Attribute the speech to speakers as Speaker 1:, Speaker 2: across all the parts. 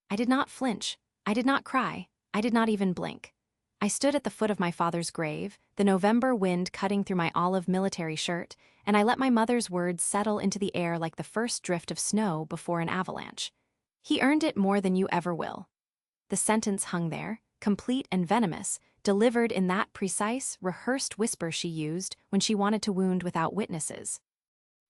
Speaker 1: I did not flinch. I did not cry. I did not even blink. I stood at the foot of my father's grave, the November wind cutting through my olive military shirt, and I let my mother's words settle into the air like the first drift of snow before an avalanche. He earned it more than you ever will. The sentence hung there, complete and venomous, delivered in that precise, rehearsed whisper she used when she wanted to wound without witnesses.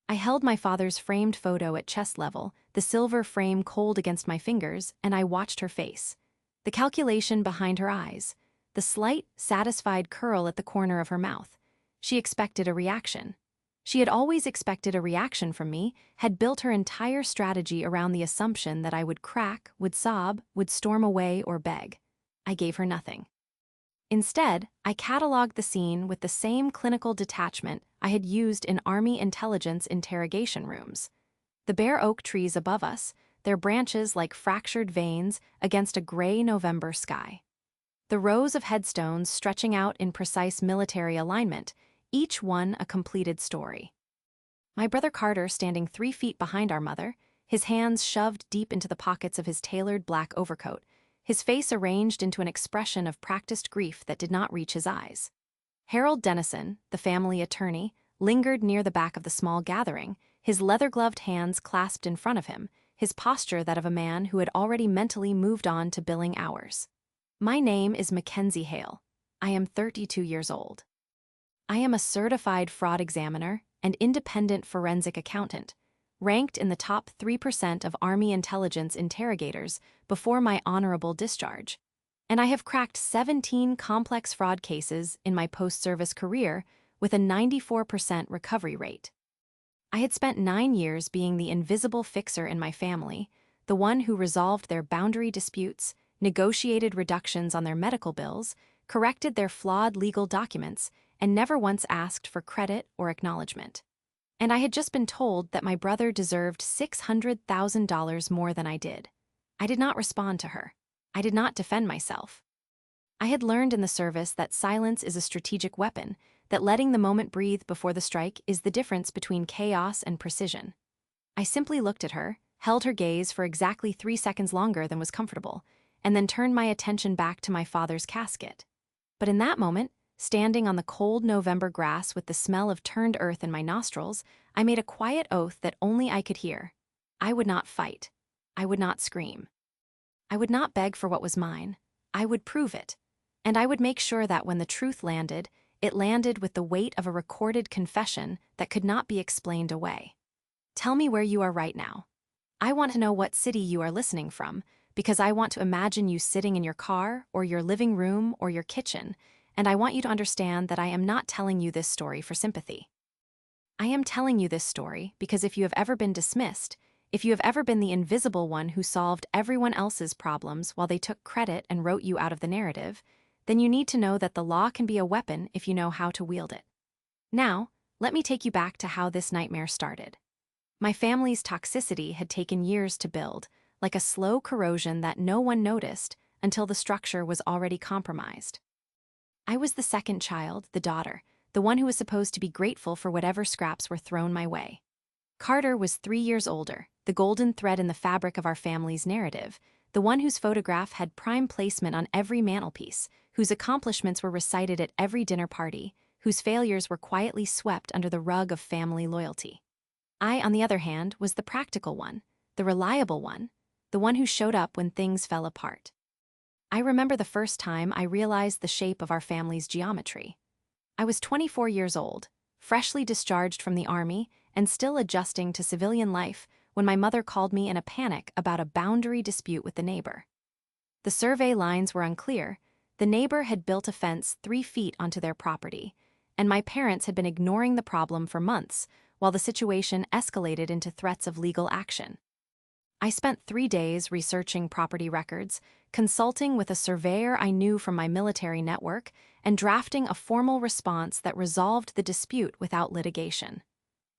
Speaker 1: I held my father's framed photo at chest level, the silver frame cold against my fingers, and I watched her face. The calculation behind her eyes, the slight, satisfied curl at the corner of her mouth. She expected a reaction. She had always expected a reaction from me, had built her entire strategy around the assumption that I would crack, would sob, would storm away or beg. I gave her nothing. Instead, I cataloged the scene with the same clinical detachment I had used in Army intelligence interrogation rooms. The bare oak trees above us, their branches like fractured veins against a gray November sky. The rows of headstones stretching out in precise military alignment, each one a completed story. My brother Carter standing 3 feet behind our mother, his hands shoved deep into the pockets of his tailored black overcoat, his face arranged into an expression of practiced grief that did not reach his eyes. Harold Dennison, the family attorney, lingered near the back of the small gathering, his leather-gloved hands clasped in front of him, his posture that of a man who had already mentally moved on to billing hours. My name is Mackenzie Hale. I am 32 years old. I am a certified fraud examiner and independent forensic accountant, ranked in the top 3% of Army intelligence interrogators before my honorable discharge. And I have cracked 17 complex fraud cases in my post-service career with a 94% recovery rate. I had spent 9 years being the invisible fixer in my family, the one who resolved their boundary disputes, negotiated reductions on their medical bills, corrected their flawed legal documents, and never once asked for credit or acknowledgement. And I had just been told that my brother deserved $600,000 more than I did. I did not respond to her. I did not defend myself. I had learned in the service that silence is a strategic weapon, that letting the moment breathe before the strike is the difference between chaos and precision. I simply looked at her, held her gaze for exactly 3 seconds longer than was comfortable, and then turned my attention back to my father's casket. But in that moment, standing on the cold November grass with the smell of turned earth in my nostrils, I made a quiet oath that only I could hear. I would not fight. I would not scream. I would not beg for what was mine. I would prove it. And I would make sure that when the truth landed, it landed with the weight of a recorded confession that could not be explained away. Tell me where you are right now. I want to know what city you are listening from, because I want to imagine you sitting in your car, or your living room, or your kitchen, and I want you to understand that I am not telling you this story for sympathy. I am telling you this story because if you have ever been dismissed, if you have ever been the invisible one who solved everyone else's problems while they took credit and wrote you out of the narrative, then you need to know that the law can be a weapon if you know how to wield it. Now, let me take you back to how this nightmare started. My family's toxicity had taken years to build, like a slow corrosion that no one noticed until the structure was already compromised. I was the second child, the daughter, the one who was supposed to be grateful for whatever scraps were thrown my way. Carter was 3 years older, the golden thread in the fabric of our family's narrative, the one whose photograph had prime placement on every mantelpiece, whose accomplishments were recited at every dinner party, whose failures were quietly swept under the rug of family loyalty. I, on the other hand, was the practical one, the reliable one, the one who showed up when things fell apart. I remember the first time I realized the shape of our family's geometry. I was 24 years old, freshly discharged from the Army and still adjusting to civilian life when my mother called me in a panic about a boundary dispute with the neighbor. The survey lines were unclear, the neighbor had built a fence 3 feet onto their property, and my parents had been ignoring the problem for months while the situation escalated into threats of legal action. I spent 3 days researching property records, consulting with a surveyor I knew from my military network, and drafting a formal response that resolved the dispute without litigation.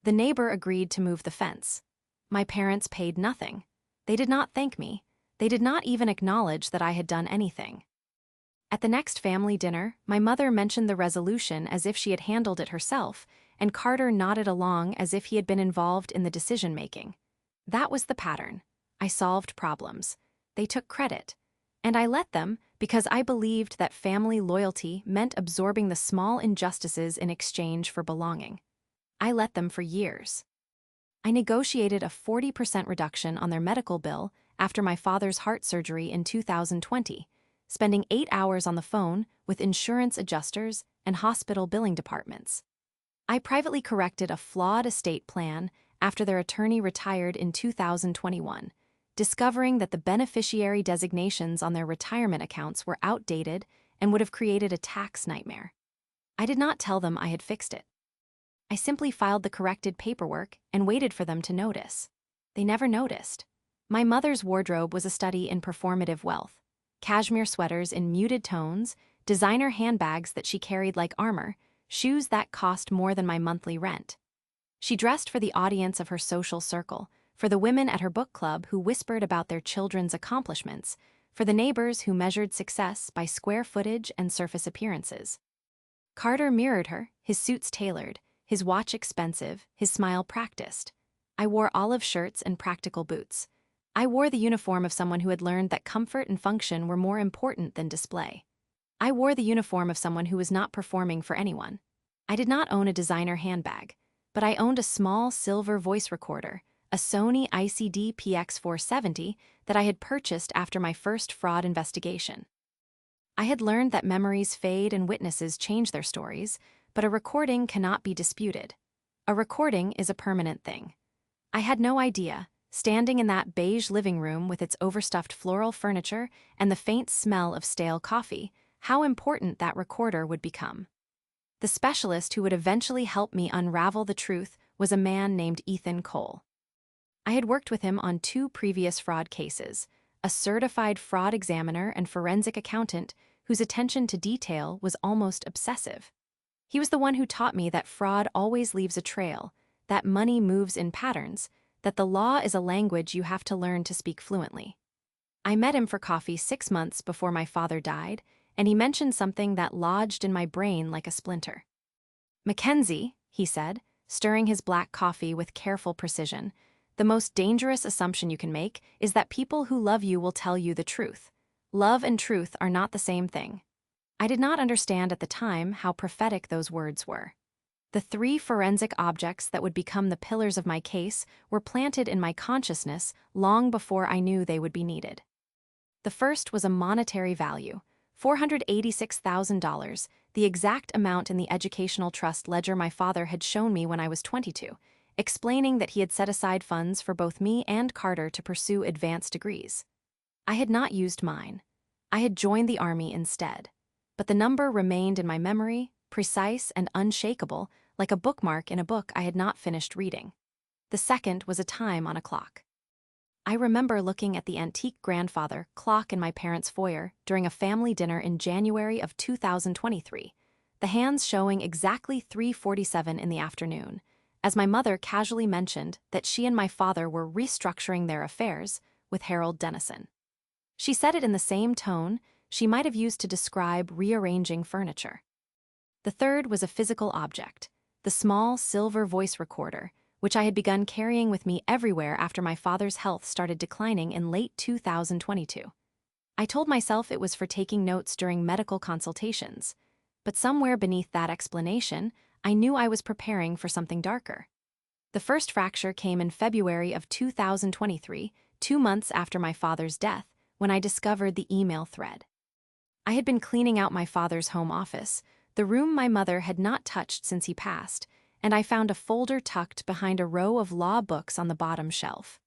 Speaker 1: The neighbor agreed to move the fence. My parents paid nothing. They did not thank me. They did not even acknowledge that I had done anything. At the next family dinner, my mother mentioned the resolution as if she had handled it herself, and Carter nodded along as if he had been involved in the decision-making. That was the pattern. I solved problems. They took credit. And I let them because I believed that family loyalty meant absorbing the small injustices in exchange for belonging. I let them for years. I negotiated a 40% reduction on their medical bill after my father's heart surgery in 2020, spending 8 hours on the phone with insurance adjusters and hospital billing departments. I privately corrected a flawed estate plan after their attorney retired in 2021, discovering that the beneficiary designations on their retirement accounts were outdated and would have created a tax nightmare. I did not tell them I had fixed it. I simply filed the corrected paperwork and waited for them to notice. They never noticed. My mother's wardrobe was a study in performative wealth. Cashmere sweaters in muted tones, designer handbags that she carried like armor, shoes that cost more than my monthly rent. She dressed for the audience of her social circle, for the women at her book club who whispered about their children's accomplishments, for the neighbors who measured success by square footage and surface appearances. Carter mirrored her, his suits tailored, his watch expensive, his smile practiced. I wore olive shirts and practical boots. I wore the uniform of someone who had learned that comfort and function were more important than display. I wore the uniform of someone who was not performing for anyone. I did not own a designer handbag, but I owned a small silver voice recorder, a Sony ICD PX470 that I had purchased after my first fraud investigation. I had learned that memories fade and witnesses change their stories, but a recording cannot be disputed. A recording is a permanent thing. I had no idea, standing in that beige living room with its overstuffed floral furniture and the faint smell of stale coffee, how important that recorder would become. The specialist who would eventually help me unravel the truth was a man named Ethan Cole. I had worked with him on 2 previous fraud cases, a certified fraud examiner and forensic accountant whose attention to detail was almost obsessive. He was the one who taught me that fraud always leaves a trail, that money moves in patterns, that the law is a language you have to learn to speak fluently. I met him for coffee 6 months before my father died, and he mentioned something that lodged in my brain like a splinter. "Mackenzie," he said, stirring his black coffee with careful precision, "the most dangerous assumption you can make is that people who love you will tell you the truth. Love and truth are not the same thing." I did not understand at the time how prophetic those words were. The 3 forensic objects that would become the pillars of my case were planted in my consciousness long before I knew they would be needed. The first was a monetary value, $486,000, the exact amount in the educational trust ledger my father had shown me when I was 22, explaining that he had set aside funds for both me and Carter to pursue advanced degrees. I had not used mine. I had joined the Army instead. But the number remained in my memory, precise and unshakable, like a bookmark in a book I had not finished reading. The second was a time on a clock. I remember looking at the antique grandfather clock in my parents' foyer during a family dinner in January of 2023, the hands showing exactly 3:47 in the afternoon, as my mother casually mentioned that she and my father were restructuring their affairs with Harold Dennison. She said it in the same tone she might have used to describe rearranging furniture. The third was a physical object, the small silver voice recorder, which I had begun carrying with me everywhere after my father's health started declining in late 2022. I told myself it was for taking notes during medical consultations, but somewhere beneath that explanation, I knew I was preparing for something darker. The first fracture came in February of 2023, 2 months after my father's death, when I discovered the email thread. I had been cleaning out my father's home office, the room my mother had not touched since he passed, and I found a folder tucked behind a row of law books on the bottom shelf.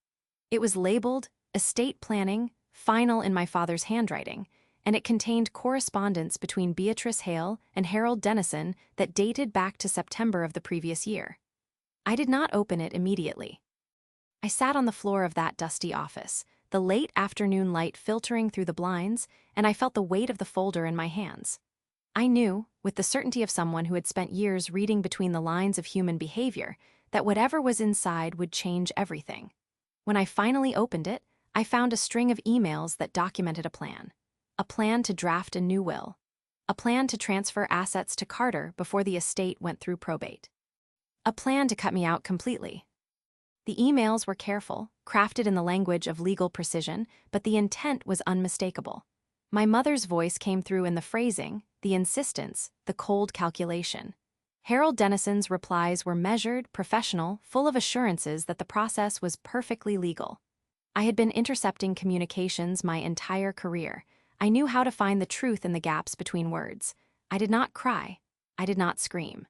Speaker 1: It was labeled Estate Planning, Final in my father's handwriting, and it contained correspondence between Beatrice Hale and Harold Dennison that dated back to September of the previous year. I did not open it immediately. I sat on the floor of that dusty office, the late afternoon light filtering through the blinds, and I felt the weight of the folder in my hands. I knew, with the certainty of someone who had spent years reading between the lines of human behavior, that whatever was inside would change everything. When I finally opened it, I found a string of emails that documented a plan to draft a new will, a plan to transfer assets to Carter before the estate went through probate, a plan to cut me out completely. The emails were careful, crafted in the language of legal precision, but the intent was unmistakable. My mother's voice came through in the phrasing, the insistence, the cold calculation. Harold Dennison's replies were measured, professional, full of assurances that the process was perfectly legal. I had been intercepting communications my entire career. I knew how to find the truth in the gaps between words. I did not cry. I did not scream.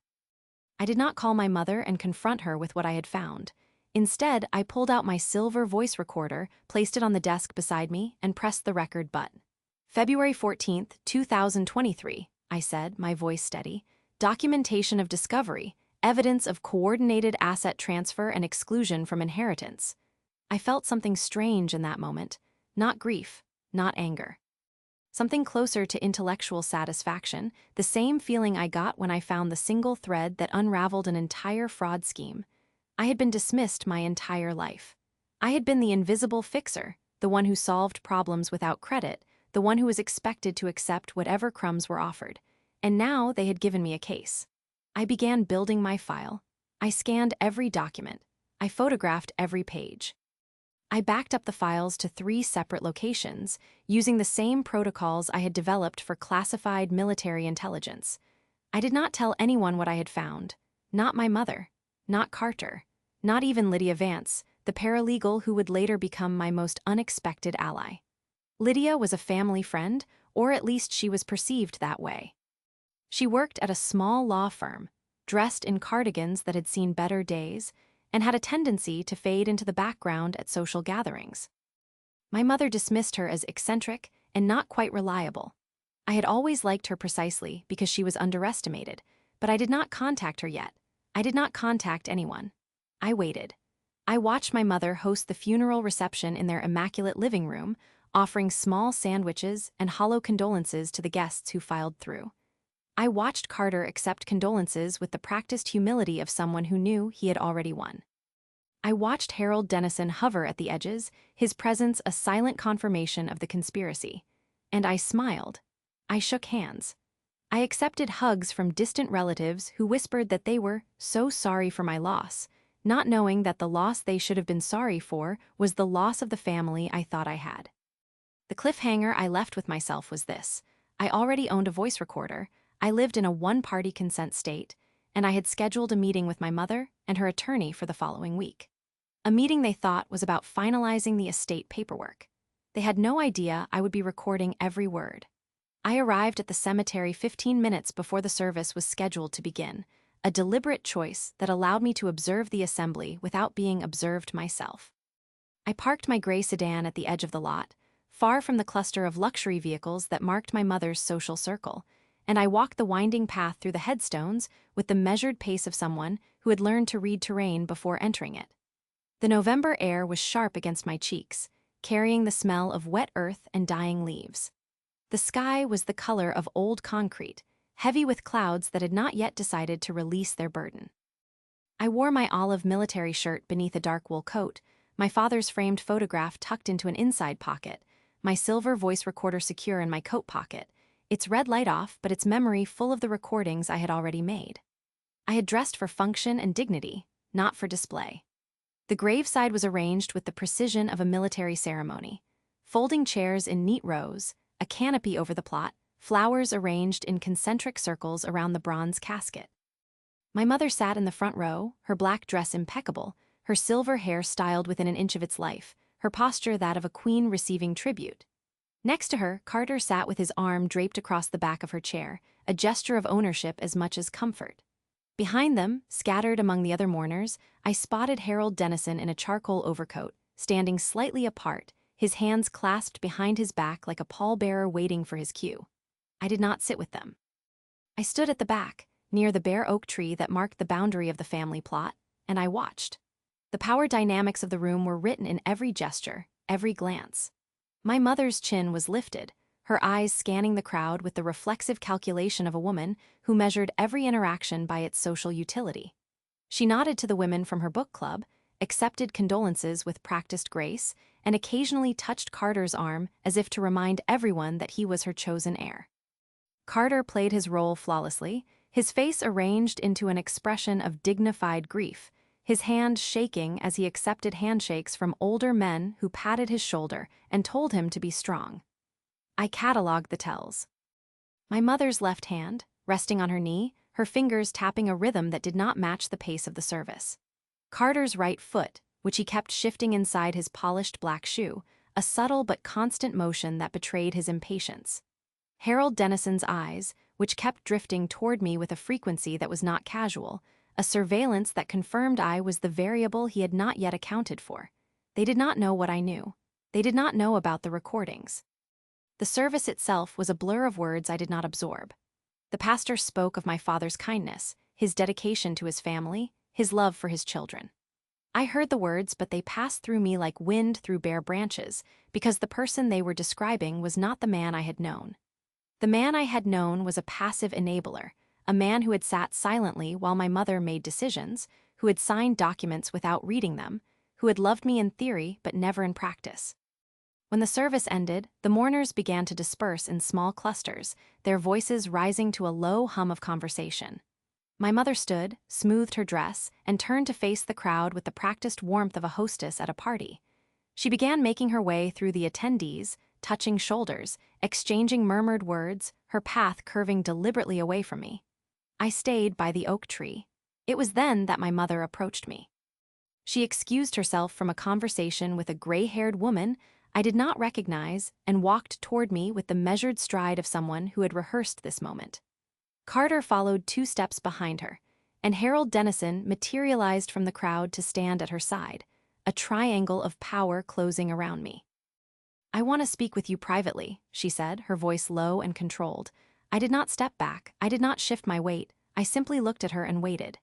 Speaker 1: I did not call my mother and confront her with what I had found. Instead, I pulled out my silver voice recorder, placed it on the desk beside me, and pressed the record button. February 14th, 2023, I said, my voice steady. Documentation of discovery, evidence of coordinated asset transfer and exclusion from inheritance. I felt something strange in that moment, not grief, not anger. Something closer to intellectual satisfaction, the same feeling I got when I found the single thread that unraveled an entire fraud scheme. I had been dismissed my entire life. I had been the invisible fixer, the one who solved problems without credit, the one who was expected to accept whatever crumbs were offered. And now they had given me a case. I began building my file. I scanned every document. I photographed every page. I backed up the files to 3 separate locations, using the same protocols I had developed for classified military intelligence. I did not tell anyone what I had found. Not my mother. Not Carter. Not even Lydia Vance, the paralegal who would later become my most unexpected ally. Lydia was a family friend, or at least she was perceived that way. She worked at a small law firm, dressed in cardigans that had seen better days, and had a tendency to fade into the background at social gatherings. My mother dismissed her as eccentric and not quite reliable. I had always liked her precisely because she was underestimated, but I did not contact her yet. I did not contact anyone. I waited. I watched my mother host the funeral reception in their immaculate living room, offering small sandwiches and hollow condolences to the guests who filed through. I watched Carter accept condolences with the practiced humility of someone who knew he had already won. I watched Harold Dennison hover at the edges, his presence a silent confirmation of the conspiracy. And I smiled. I shook hands. I accepted hugs from distant relatives who whispered that they were so sorry for my loss, not knowing that the loss they should have been sorry for was the loss of the family I thought I had. The cliffhanger I left with myself was this. I already owned a voice recorder. I lived in a one-party consent state, and I had scheduled a meeting with my mother and her attorney for the following week. A meeting they thought was about finalizing the estate paperwork. They had no idea I would be recording every word. I arrived at the cemetery 15 minutes before the service was scheduled to begin, a deliberate choice that allowed me to observe the assembly without being observed myself. I parked my gray sedan at the edge of the lot, far from the cluster of luxury vehicles that marked my mother's social circle, and I walked the winding path through the headstones with the measured pace of someone who had learned to read terrain before entering it. The November air was sharp against my cheeks, carrying the smell of wet earth and dying leaves. The sky was the color of old concrete, heavy with clouds that had not yet decided to release their burden. I wore my olive military shirt beneath a dark wool coat, my father's framed photograph tucked into an inside pocket, my silver voice recorder secure in my coat pocket, its red light off but its memory full of the recordings I had already made. I had dressed for function and dignity, not for display. The graveside was arranged with the precision of a military ceremony. Folding chairs in neat rows, a canopy over the plot, flowers arranged in concentric circles around the bronze casket. My mother sat in the front row, her black dress impeccable, her silver hair styled within an inch of its life, her posture that of a queen receiving tribute. Next to her, Carter sat with his arm draped across the back of her chair, a gesture of ownership as much as comfort. Behind them, scattered among the other mourners, I spotted Harold Dennison in a charcoal overcoat, standing slightly apart, his hands clasped behind his back like a pallbearer waiting for his cue. I did not sit with them. I stood at the back, near the bare oak tree that marked the boundary of the family plot, and I watched. The power dynamics of the room were written in every gesture, every glance. My mother's chin was lifted, her eyes scanning the crowd with the reflexive calculation of a woman who measured every interaction by its social utility. She nodded to the women from her book club, accepted condolences with practiced grace, and occasionally touched Carter's arm as if to remind everyone that he was her chosen heir. Carter played his role flawlessly, his face arranged into an expression of dignified grief, his hand shaking as he accepted handshakes from older men who patted his shoulder and told him to be strong. I cataloged the tells. My mother's left hand, resting on her knee, her fingers tapping a rhythm that did not match the pace of the service. Carter's right foot, which he kept shifting inside his polished black shoe, a subtle but constant motion that betrayed his impatience. Harold Dennison's eyes, which kept drifting toward me with a frequency that was not casual, a surveillance that confirmed I was the variable he had not yet accounted for. They did not know what I knew. They did not know about the recordings. The service itself was a blur of words I did not absorb. The pastor spoke of my father's kindness, his dedication to his family, his love for his children. I heard the words, but they passed through me like wind through bare branches, because the person they were describing was not the man I had known. The man I had known was a passive enabler, a man who had sat silently while my mother made decisions, who had signed documents without reading them, who had loved me in theory but never in practice. When the service ended, the mourners began to disperse in small clusters, their voices rising to a low hum of conversation. My mother stood, smoothed her dress, and turned to face the crowd with the practiced warmth of a hostess at a party. She began making her way through the attendees, touching shoulders, exchanging murmured words, her path curving deliberately away from me. I stayed by the oak tree. It was then that my mother approached me. She excused herself from a conversation with a gray-haired woman I did not recognize and walked toward me with the measured stride of someone who had rehearsed this moment. Carter followed 2 steps behind her, and Harold Dennison materialized from the crowd to stand at her side, a triangle of power closing around me. "I want to speak with you privately," she said, her voice low and controlled. I did not step back, I did not shift my weight, I simply looked at her and waited.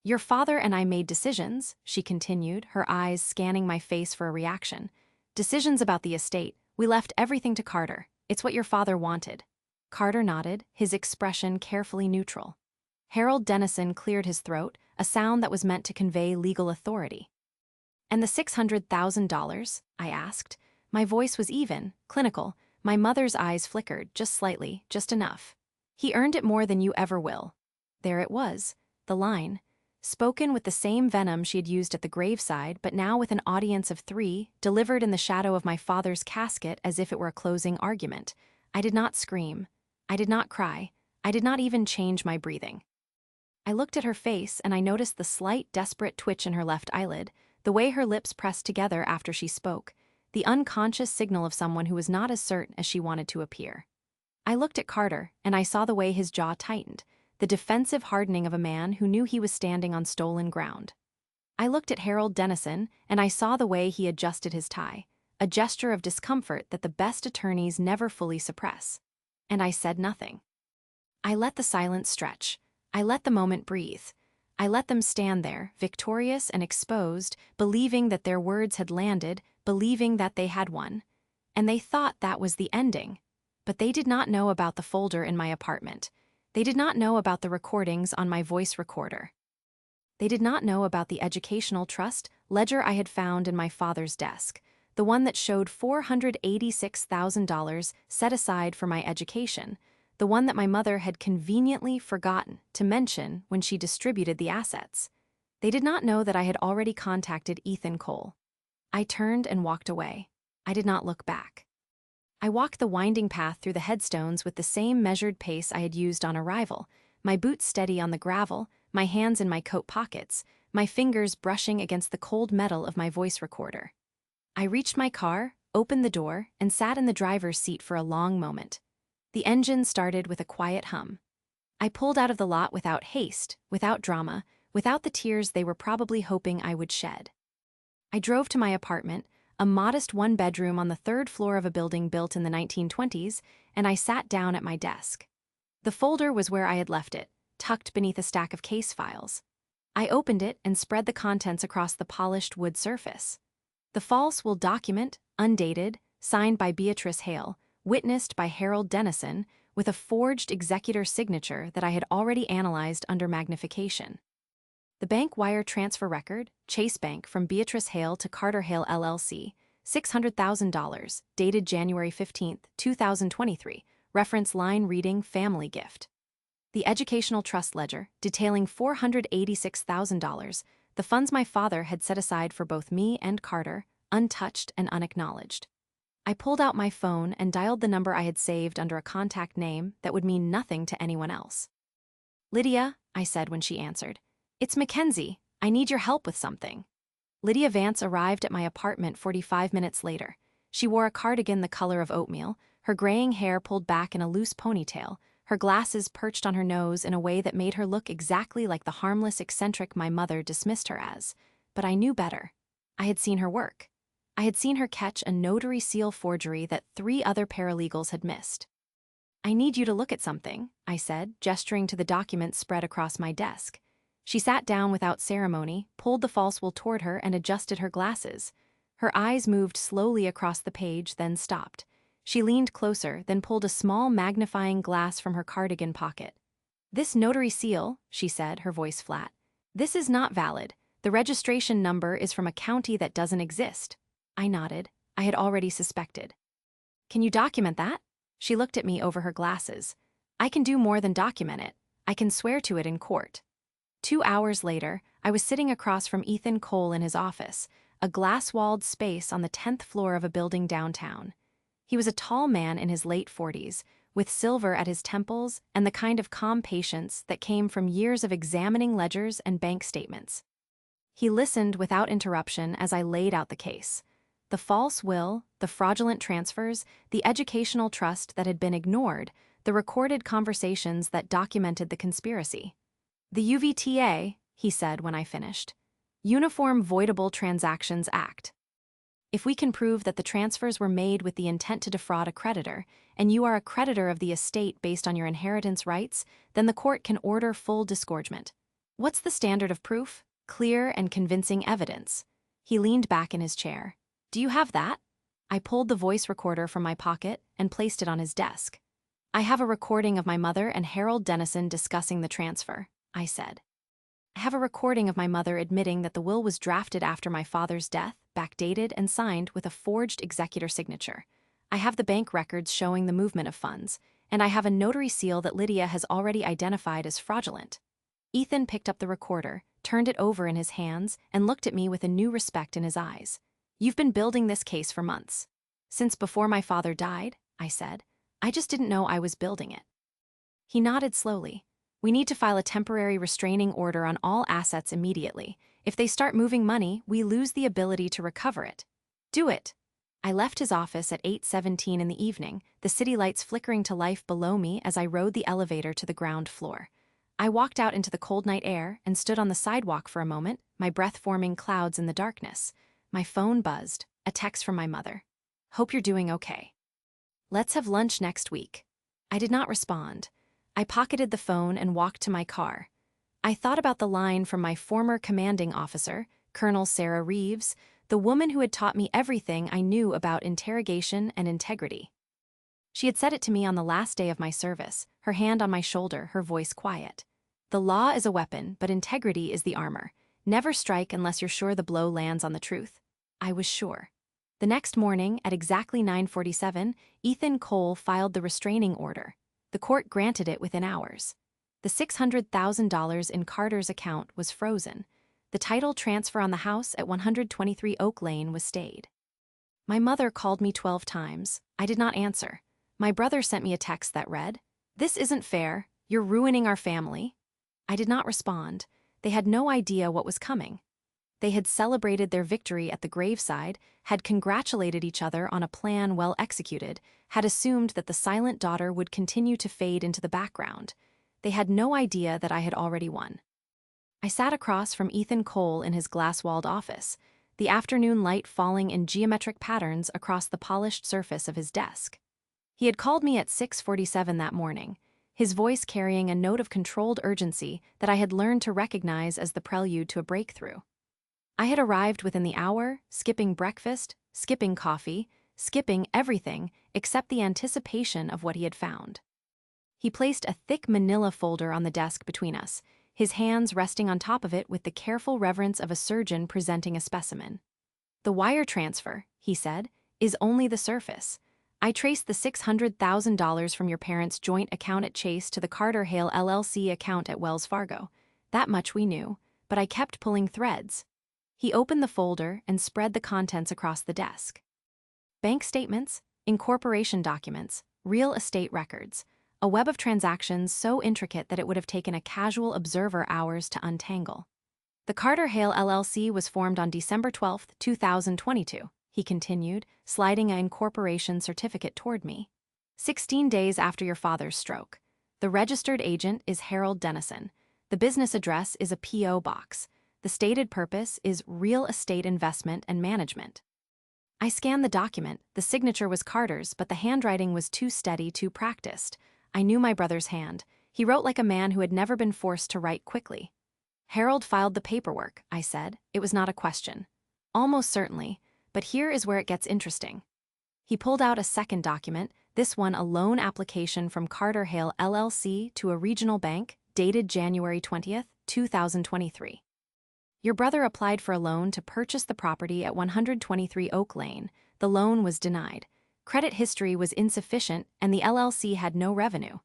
Speaker 1: "Your father and I made decisions," she continued, her eyes scanning my face for a reaction. "Decisions about the estate. We left everything to Carter. It's what your father wanted." Carter nodded, his expression carefully neutral. Harold Dennison cleared his throat, a sound that was meant to convey legal authority. "And the $600,000? I asked. My voice was even, clinical. My mother's eyes flickered, just slightly, just enough. "He earned it more than you ever will." There it was, the line. Spoken with the same venom she had used at the graveside, but now with an audience of 3, delivered in the shadow of my father's casket as if it were a closing argument. I did not scream. I did not cry. I did not even change my breathing. I looked at her face and I noticed the slight, desperate twitch in her left eyelid, the way her lips pressed together after she spoke, the unconscious signal of someone who was not as certain as she wanted to appear. I looked at Carter, and I saw the way his jaw tightened, the defensive hardening of a man who knew he was standing on stolen ground. I looked at Harold Dennison, and I saw the way he adjusted his tie, a gesture of discomfort that the best attorneys never fully suppress. And I said nothing. I let the silence stretch. I let the moment breathe. I let them stand there, victorious and exposed, believing that their words had landed, believing that they had won. And they thought that was the ending. But they did not know about the folder in my apartment. They did not know about the recordings on my voice recorder. They did not know about the educational trust ledger I had found in my father's desk, the one that showed $486,000 set aside for my education, the one that my mother had conveniently forgotten to mention when she distributed the assets. They did not know that I had already contacted Ethan Cole. I turned and walked away. I did not look back. I walked the winding path through the headstones with the same measured pace I had used on arrival, my boots steady on the gravel, my hands in my coat pockets, my fingers brushing against the cold metal of my voice recorder. I reached my car, opened the door, and sat in the driver's seat for a long moment. The engine started with a quiet hum. I pulled out of the lot without haste, without drama, without the tears they were probably hoping I would shed. I drove to my apartment, a modest 1-bedroom on the 3rd floor of a building built in the 1920s, and I sat down at my desk. The folder was where I had left it, tucked beneath a stack of case files. I opened it and spread the contents across the polished wood surface. The false will document, undated, signed by Beatrice Hale, witnessed by Harold Dennison, with a forged executor signature that I had already analyzed under magnification. The bank wire transfer record, Chase Bank from Beatrice Hale to Carter Hale LLC, $600,000, dated January 15, 2023, reference line reading family gift. The educational trust ledger, detailing $486,000, the funds my father had set aside for both me and Carter, untouched and unacknowledged. I pulled out my phone and dialed the number I had saved under a contact name that would mean nothing to anyone else. "Lydia," I said when she answered. "It's Mackenzie. I need your help with something." Lydia Vance arrived at my apartment 45 minutes later. She wore a cardigan the color of oatmeal, her graying hair pulled back in a loose ponytail, her glasses perched on her nose in a way that made her look exactly like the harmless eccentric my mother dismissed her as. But I knew better. I had seen her work. I had seen her catch a notary seal forgery that 3 other paralegals had missed. "I need you to look at something," I said, gesturing to the documents spread across my desk. She sat down without ceremony, pulled the false wool toward her, and adjusted her glasses. Her eyes moved slowly across the page, then stopped. She leaned closer, then pulled a small magnifying glass from her cardigan pocket. "This notary seal," she said, her voice flat. "This is not valid. The registration number is from a county that doesn't exist." I nodded. I had already suspected. "Can you document that?" She looked at me over her glasses. "I can do more than document it. I can swear to it in court." 2 hours later, I was sitting across from Ethan Cole in his office, a glass-walled space on the 10th floor of a building downtown. He was a tall man in his late 40s, with silver at his temples and the kind of calm patience that came from years of examining ledgers and bank statements. He listened without interruption as I laid out the case. The false will, the fraudulent transfers, the educational trust that had been ignored, the recorded conversations that documented the conspiracy. "The UVTA," he said when I finished. "Uniform Voidable Transactions Act. If we can prove that the transfers were made with the intent to defraud a creditor, and you are a creditor of the estate based on your inheritance rights, then the court can order full disgorgement. What's the standard of proof? Clear and convincing evidence." He leaned back in his chair. "Do you have that?" I pulled the voice recorder from my pocket and placed it on his desk. "I have a recording of my mother and Harold Dennison discussing the transfer," I said. "I have a recording of my mother admitting that the will was drafted after my father's death, backdated, and signed with a forged executor signature. I have the bank records showing the movement of funds, and I have a notary seal that Lydia has already identified as fraudulent." Ethan picked up the recorder, turned it over in his hands, and looked at me with a new respect in his eyes. "You've been building this case for months." "Since before my father died," I said. "I just didn't know I was building it." He nodded slowly. "We need to file a temporary restraining order on all assets immediately. If they start moving money, we lose the ability to recover it." "Do it." I left his office at 8:17 in the evening, the city lights flickering to life below me as I rode the elevator to the ground floor. I walked out into the cold night air and stood on the sidewalk for a moment, my breath forming clouds in the darkness. My phone buzzed, a text from my mother. "Hope you're doing okay. Let's have lunch next week." I did not respond. I pocketed the phone and walked to my car. I thought about the line from my former commanding officer, Colonel Sarah Reeves, the woman who had taught me everything I knew about interrogation and integrity. She had said it to me on the last day of my service, her hand on my shoulder, her voice quiet. "The law is a weapon, but integrity is the armor. Never strike unless you're sure the blow lands on the truth." I was sure. The next morning, at exactly 9:47, Ethan Cole filed the restraining order. The court granted it within hours. The $600,000 in Carter's account was frozen. The title transfer on the house at 123 Oak Lane was stayed. My mother called me 12 times. I did not answer. My brother sent me a text that read, "This isn't fair. You're ruining our family." I did not respond. They had no idea what was coming. They had celebrated their victory at the graveside, had congratulated each other on a plan well executed, had assumed that the silent daughter would continue to fade into the background. They had no idea that I had already won. I sat across from Ethan Cole in his glass-walled office, the afternoon light falling in geometric patterns across the polished surface of his desk. He had called me at 6:47 that morning, his voice carrying a note of controlled urgency that I had learned to recognize as the prelude to a breakthrough. I had arrived within the hour, skipping breakfast, skipping coffee, skipping everything except the anticipation of what he had found. He placed a thick manila folder on the desk between us, his hands resting on top of it with the careful reverence of a surgeon presenting a specimen. "The wire transfer," he said, "is only the surface. I traced the $600,000 from your parents' joint account at Chase to the Carter Hale LLC account at Wells Fargo. That much we knew. but I kept pulling threads. He opened the folder and spread the contents across the desk. Bank statements, incorporation documents, real estate records, a web of transactions so intricate that it would have taken a casual observer hours to untangle. The Carter Hale LLC was formed on December 12, 2022, he continued, sliding an incorporation certificate toward me. 16 days after your father's stroke. The registered agent is Harold Dennison. The business address is a P.O. box. The stated purpose is real estate investment and management. I scanned the document. The signature was Carter's, but the handwriting was too steady, too practiced. I knew my brother's hand. He wrote like a man who had never been forced to write quickly. Harold filed the paperwork, I said. It was not a question. Almost certainly, but here is where it gets interesting. He pulled out a second document, this one a loan application from Carter Hale LLC to a regional bank, dated January 20th, 2023. Your brother applied for a loan to purchase the property at 123 Oak Lane. The loan was denied. Credit history was insufficient and the LLC had no revenue.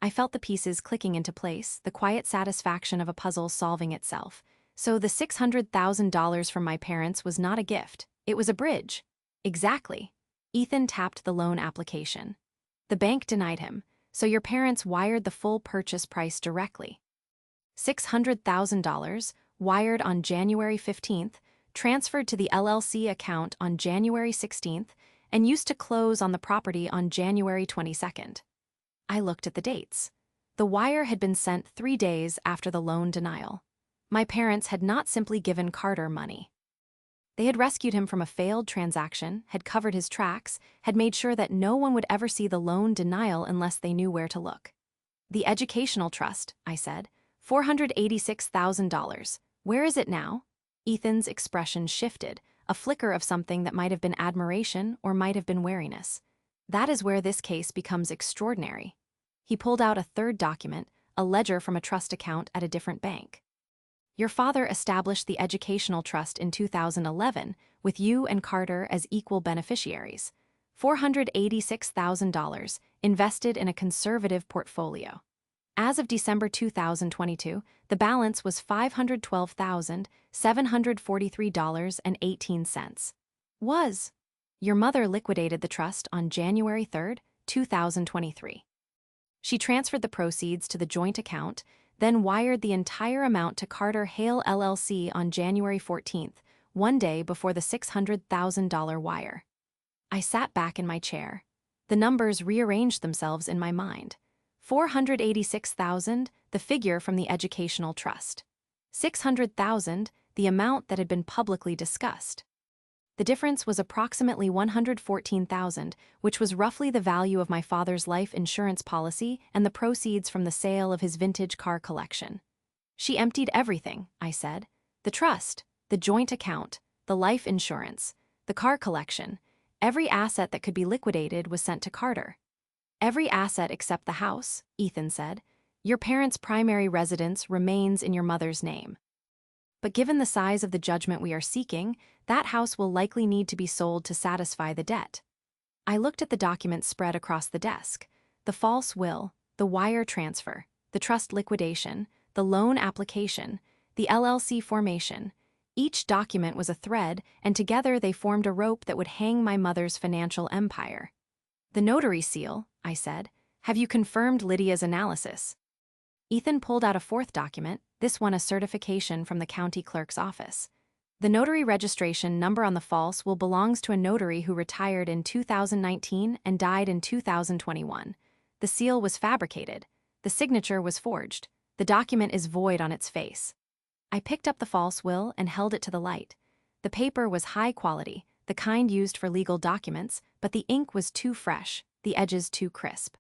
Speaker 1: I felt the pieces clicking into place, the quiet satisfaction of a puzzle solving itself. So the $600,000 from my parents was not a gift. It was a bridge. Exactly. Ethan tapped the loan application. The bank denied him, so your parents wired the full purchase price directly. $600,000, wired on January 15th, transferred to the LLC account on January 16th, and used to close on the property on January 22nd. I looked at the dates. The wire had been sent 3 days after the loan denial. My parents had not simply given Carter money. They had rescued him from a failed transaction, had covered his tracks, had made sure that no one would ever see the loan denial unless they knew where to look. The Educational Trust, I said. $486,000. Where is it now? Ethan's expression shifted, a flicker of something that might have been admiration or might have been wariness. That is where this case becomes extraordinary. He pulled out a third document, a ledger from a trust account at a different bank. Your father established the Educational Trust in 2011, with you and Carter as equal beneficiaries. $486,000, invested in a conservative portfolio. As of December 2022, the balance was $512,743.18. Your mother liquidated the trust on January 3, 2023. She transferred the proceeds to the joint account, then wired the entire amount to Carter Hale LLC on January 14th, 1 day before the $600,000 wire. I sat back in my chair. The numbers rearranged themselves in my mind. 486,000, the figure from the Educational Trust. 600,000, the amount that had been publicly discussed. The difference was approximately 114,000, which was roughly the value of my father's life insurance policy and the proceeds from the sale of his vintage car collection. She emptied everything, I said. The trust, the joint account, the life insurance, the car collection, every asset that could be liquidated was sent to Carter. Every asset except the house, Ethan said. Your parents' primary residence remains in your mother's name. But given the size of the judgment we are seeking, that house will likely need to be sold to satisfy the debt. I looked at the documents spread across the desk. The false will, the wire transfer, the trust liquidation, the loan application, the LLC formation. Each document was a thread, and together they formed a rope that would hang my mother's financial empire. The notary seal, I said. Have you confirmed Lydia's analysis? Ethan pulled out a fourth document, this one a certification from the county clerk's office. The notary registration number on the false will belongs to a notary who retired in 2019 and died in 2021. The seal was fabricated. The signature was forged. The document is void on its face. I picked up the false will and held it to the light. The paper was high quality, the kind used for legal documents, but the ink was too fresh, the edges too crisp.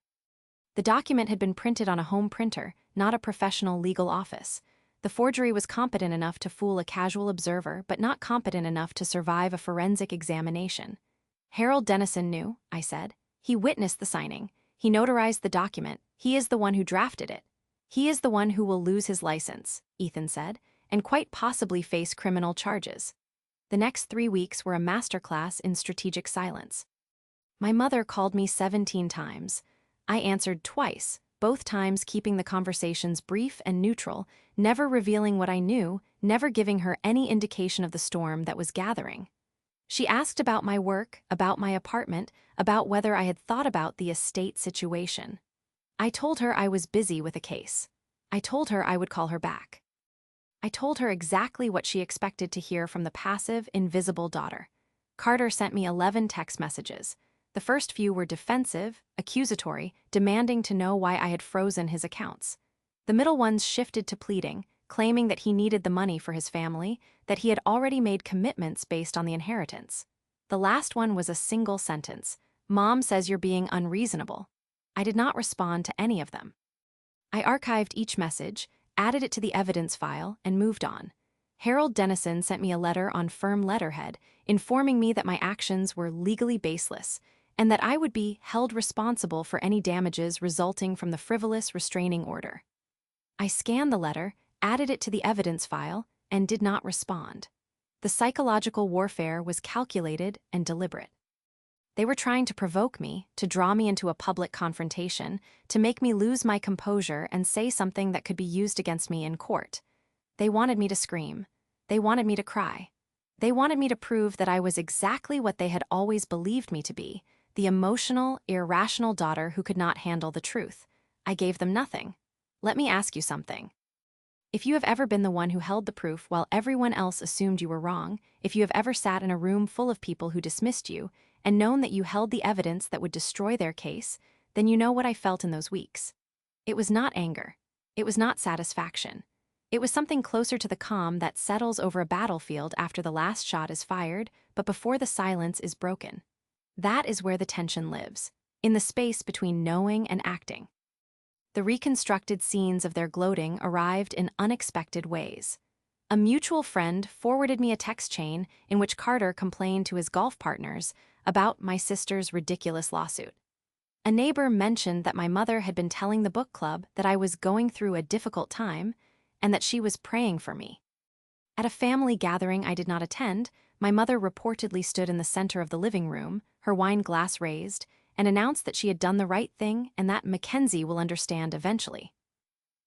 Speaker 1: The document had been printed on a home printer, not a professional legal office. The forgery was competent enough to fool a casual observer, but not competent enough to survive a forensic examination. Harold Dennison knew, I said. He witnessed the signing. He notarized the document. He is the one who drafted it. He is the one who will lose his license, Ethan said, and quite possibly face criminal charges. The next 3 weeks were a masterclass in strategic silence. My mother called me 17 times. I answered twice, both times keeping the conversations brief and neutral, never revealing what I knew, never giving her any indication of the storm that was gathering. She asked about my work, about my apartment, about whether I had thought about the estate situation. I told her I was busy with a case. I told her I would call her back. I told her exactly what she expected to hear from the passive, invisible daughter. Carter sent me 11 text messages. The first few were defensive, accusatory, demanding to know why I had frozen his accounts. The middle ones shifted to pleading, claiming that he needed the money for his family, that he had already made commitments based on the inheritance. The last one was a single sentence: "Mom says you're being unreasonable." I did not respond to any of them. I archived each message, added it to the evidence file, and moved on. Harold Dennison sent me a letter on firm letterhead, informing me that my actions were legally baseless, and that I would be held responsible for any damages resulting from the frivolous restraining order. I scanned the letter, added it to the evidence file, and did not respond. The psychological warfare was calculated and deliberate. They were trying to provoke me, to draw me into a public confrontation, to make me lose my composure and say something that could be used against me in court. They wanted me to scream. They wanted me to cry. They wanted me to prove that I was exactly what they had always believed me to be, the emotional, irrational daughter who could not handle the truth. I gave them nothing. Let me ask you something. If you have ever been the one who held the proof while everyone else assumed you were wrong, if you have ever sat in a room full of people who dismissed you, and known that you held the evidence that would destroy their case, then you know what I felt in those weeks. It was not anger. It was not satisfaction. It was something closer to the calm that settles over a battlefield after the last shot is fired, but before the silence is broken. That is where the tension lives, in the space between knowing and acting. The reconstructed scenes of their gloating arrived in unexpected ways. A mutual friend forwarded me a text chain in which Carter complained to his golf partners about my sister's ridiculous lawsuit. A neighbor mentioned that my mother had been telling the book club that I was going through a difficult time and that she was praying for me. At a family gathering I did not attend, my mother reportedly stood in the center of the living room, her wine glass raised, and announced that she had done the right thing and that Mackenzie will understand eventually.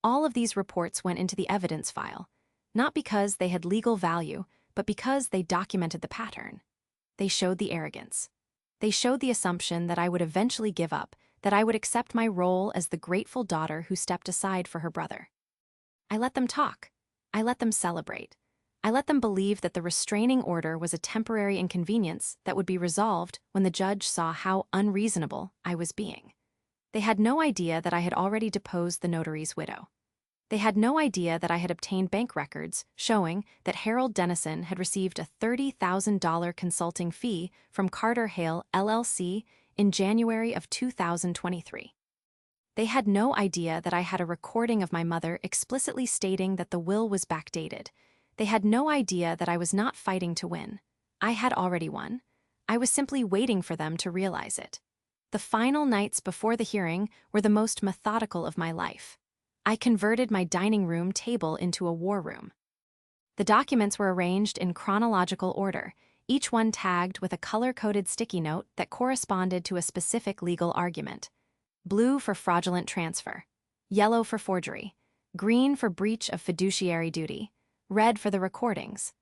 Speaker 1: All of these reports went into the evidence file, not because they had legal value, but because they documented the pattern. They showed the arrogance. They showed the assumption that I would eventually give up, that I would accept my role as the grateful daughter who stepped aside for her brother. I let them talk. I let them celebrate. I let them believe that the restraining order was a temporary inconvenience that would be resolved when the judge saw how unreasonable I was being. They had no idea that I had already deposed the notary's widow. They had no idea that I had obtained bank records showing that Harold Dennison had received a $30,000 consulting fee from Carter Hale LLC in January of 2023. They had no idea that I had a recording of my mother explicitly stating that the will was backdated. They had no idea that I was not fighting to win. I had already won. I was simply waiting for them to realize it. The final nights before the hearing were the most methodical of my life. I converted my dining room table into a war room. The documents were arranged in chronological order, each one tagged with a color-coded sticky note that corresponded to a specific legal argument. Blue for fraudulent transfer, yellow for forgery, green for breach of fiduciary duty, red for the recordings.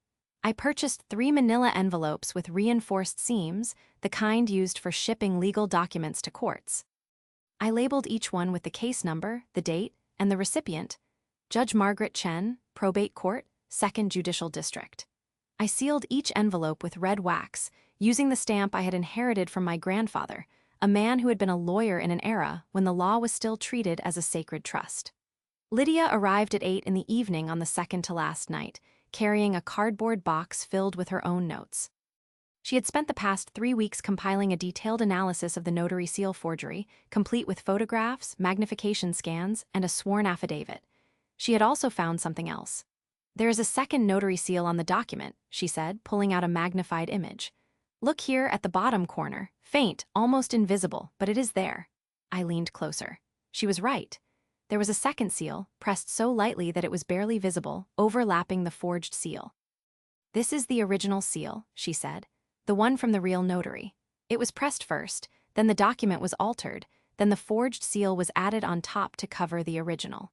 Speaker 1: I purchased 3 manila envelopes with reinforced seams, the kind used for shipping legal documents to courts. I labeled each one with the case number, the date, and the recipient: Judge Margaret Chen, Probate Court, 2nd Judicial District. I sealed each envelope with red wax, using the stamp I had inherited from my grandfather, a man who had been a lawyer in an era when the law was still treated as a sacred trust. Lydia arrived at 8 in the evening on the second-to-last night, carrying a cardboard box filled with her own notes. She had spent the past 3 weeks compiling a detailed analysis of the notary seal forgery, complete with photographs, magnification scans, and a sworn affidavit. She had also found something else. "There is a second notary seal on the document," she said, pulling out a magnified image. "Look here at the bottom corner, faint, almost invisible, but it is there." I leaned closer. She was right. There was a second seal, pressed so lightly that it was barely visible, overlapping the forged seal. "This is the original seal," she said. "The one from the real notary. It was pressed first, then the document was altered, then the forged seal was added on top to cover the original.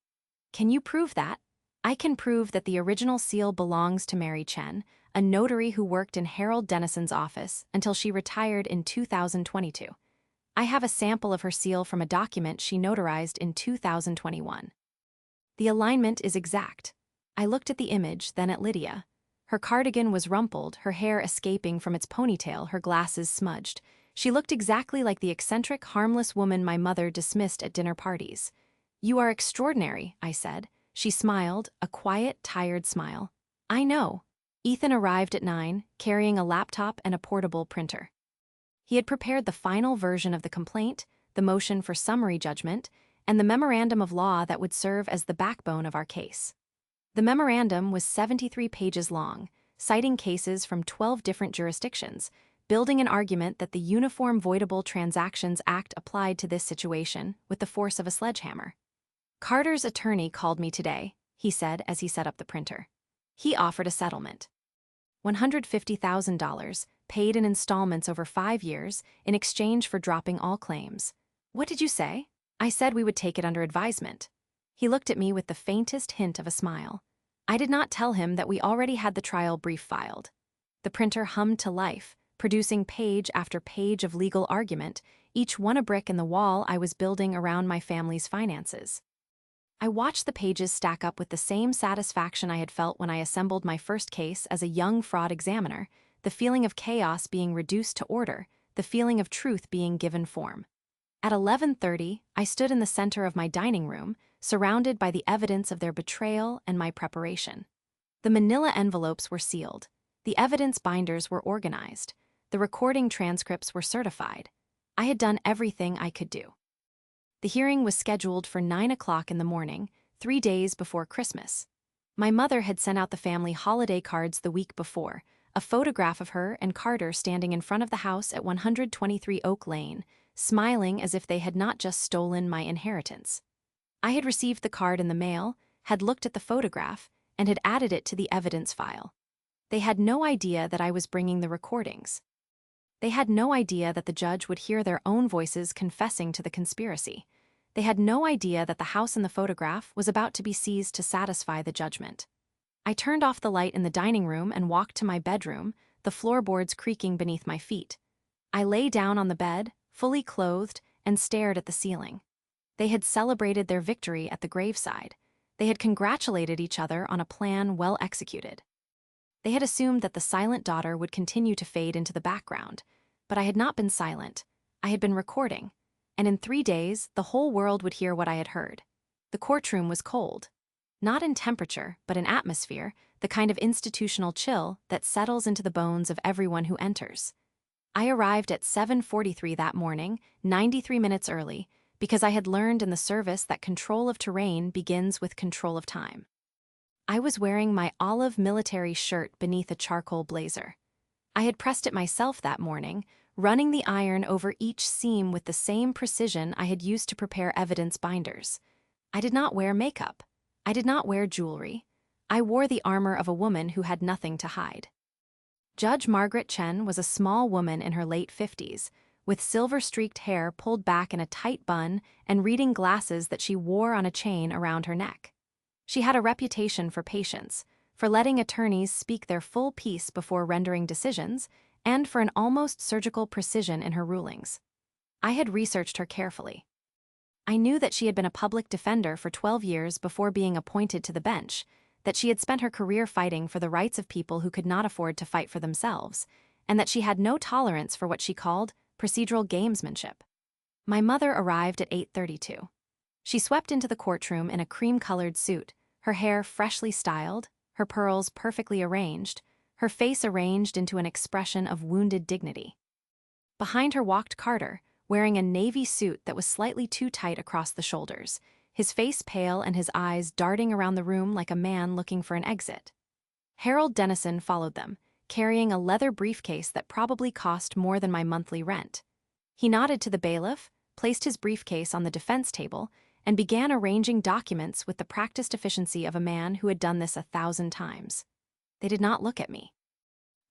Speaker 1: Can you prove that? I can prove that the original seal belongs to Mary Chen, a notary who worked in Harold Dennison's office until she retired in 2022. I have a sample of her seal from a document she notarized in 2021. The alignment is exact. I looked at the image, then at Lydia. Her cardigan was rumpled, her hair escaping from its ponytail, her glasses smudged. She looked exactly like the eccentric, harmless woman my mother dismissed at dinner parties. "You are extraordinary," I said. She smiled, a quiet, tired smile. "I know." Ethan arrived at 9, carrying a laptop and a portable printer. He had prepared the final version of the complaint, the motion for summary judgment, and the memorandum of law that would serve as the backbone of our case. The memorandum was 73 pages long, citing cases from 12 different jurisdictions, building an argument that the Uniform Voidable Transactions Act applied to this situation with the force of a sledgehammer. "Carter's attorney called me today," he said as he set up the printer. "He offered a settlement. $150,000, paid in installments over 5 years, in exchange for dropping all claims." "What did you say?" "I said we would take it under advisement." He looked at me with the faintest hint of a smile. I did not tell him that we already had the trial brief filed. The printer hummed to life, producing page after page of legal argument, each one a brick in the wall I was building around my family's finances. I watched the pages stack up with the same satisfaction I had felt when I assembled my first case as a young fraud examiner, the feeling of chaos being reduced to order, the feeling of truth being given form. At 11:30, I stood in the center of my dining room, surrounded by the evidence of their betrayal and my preparation. The manila envelopes were sealed. The evidence binders were organized. The recording transcripts were certified. I had done everything I could do. The hearing was scheduled for 9 o'clock in the morning, 3 days before Christmas. My mother had sent out the family holiday cards the week before, a photograph of her and Carter standing in front of the house at 123 Oak Lane, smiling as if they had not just stolen my inheritance. I had received the card in the mail, had looked at the photograph, and had added it to the evidence file. They had no idea that I was bringing the recordings. They had no idea that the judge would hear their own voices confessing to the conspiracy. They had no idea that the house in the photograph was about to be seized to satisfy the judgment. I turned off the light in the dining room and walked to my bedroom, the floorboards creaking beneath my feet. I lay down on the bed, fully clothed, and stared at the ceiling. They had celebrated their victory at the graveside. They had congratulated each other on a plan well executed. They had assumed that the silent daughter would continue to fade into the background, but I had not been silent. I had been recording, and in 3 days, the whole world would hear what I had heard. The courtroom was cold. Not in temperature, but in atmosphere, the kind of institutional chill that settles into the bones of everyone who enters. I arrived at 7:43 that morning, 93 minutes early, because I had learned in the service that control of terrain begins with control of time. I was wearing my olive military shirt beneath a charcoal blazer. I had pressed it myself that morning, running the iron over each seam with the same precision I had used to prepare evidence binders. I did not wear makeup. I did not wear jewelry. I wore the armor of a woman who had nothing to hide. Judge Margaret Chen was a small woman in her late 50s, with silver-streaked hair pulled back in a tight bun and reading glasses that she wore on a chain around her neck. She had a reputation for patience, for letting attorneys speak their full piece before rendering decisions, and for an almost surgical precision in her rulings. I had researched her carefully. I knew that she had been a public defender for 12 years before being appointed to the bench, that she had spent her career fighting for the rights of people who could not afford to fight for themselves, and that she had no tolerance for what she called procedural gamesmanship. My mother arrived at 8:32. She swept into the courtroom in a cream-colored suit, her hair freshly styled, her pearls perfectly arranged, her face arranged into an expression of wounded dignity. Behind her walked Carter, wearing a navy suit that was slightly too tight across the shoulders, his face pale and his eyes darting around the room like a man looking for an exit. Harold Dennison followed them, carrying a leather briefcase that probably cost more than my monthly rent. He nodded to the bailiff, placed his briefcase on the defense table, and began arranging documents with the practiced efficiency of a man who had done this 1,000 times. They did not look at me.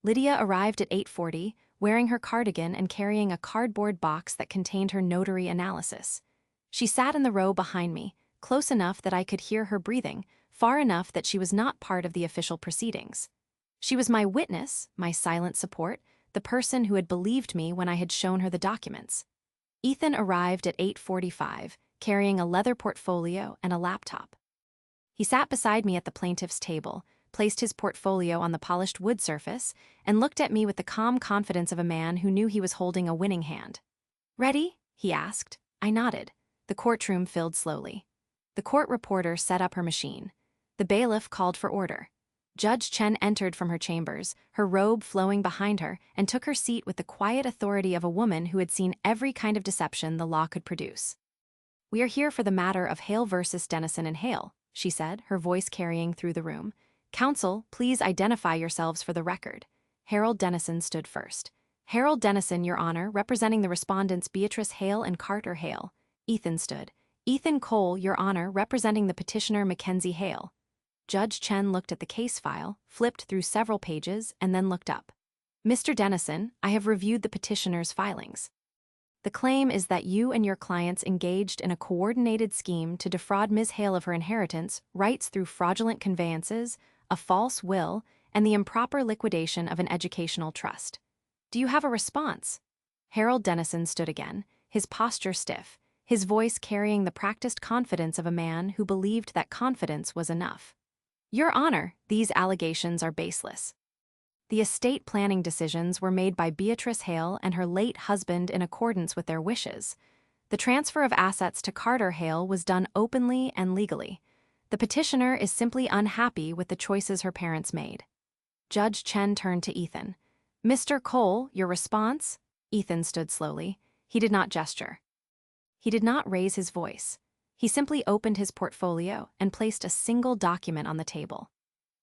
Speaker 1: Lydia arrived at 8:40, wearing her cardigan and carrying a cardboard box that contained her notary analysis. She sat in the row behind me, close enough that I could hear her breathing, far enough that she was not part of the official proceedings. She was my witness, my silent support, the person who had believed me when I had shown her the documents. Ethan arrived at 8:45, carrying a leather portfolio and a laptop. He sat beside me at the plaintiff's table, placed his portfolio on the polished wood surface, and looked at me with the calm confidence of a man who knew he was holding a winning hand. "Ready?" he asked. I nodded. The courtroom filled slowly. The court reporter set up her machine. The bailiff called for order. Judge Chen entered from her chambers, her robe flowing behind her, and took her seat with the quiet authority of a woman who had seen every kind of deception the law could produce. "We are here for the matter of Hale versus Dennison and Hale," she said, her voice carrying through the room. "Counsel, please identify yourselves for the record." Harold Dennison stood first. "Harold Dennison, Your Honor, representing the respondents Beatrice Hale and Carter Hale." Ethan stood. "Ethan Cole, Your Honor, representing the petitioner Mackenzie Hale." Judge Chen looked at the case file, flipped through several pages, and then looked up. "Mr. Dennison, I have reviewed the petitioner's filings. The claim is that you and your clients engaged in a coordinated scheme to defraud Ms. Hale of her inheritance, rights through fraudulent conveyances, a false will, and the improper liquidation of an educational trust. Do you have a response?" Harold Dennison stood again, his posture stiff, his voice carrying the practiced confidence of a man who believed that confidence was enough. "Your Honor, these allegations are baseless. The estate planning decisions were made by Beatrice Hale and her late husband in accordance with their wishes. The transfer of assets to Carter Hale was done openly and legally. The petitioner is simply unhappy with the choices her parents made." Judge Chen turned to Ethan. "Mr. Cole, your response?" Ethan stood slowly. He did not gesture. He did not raise his voice. He simply opened his portfolio and placed a single document on the table.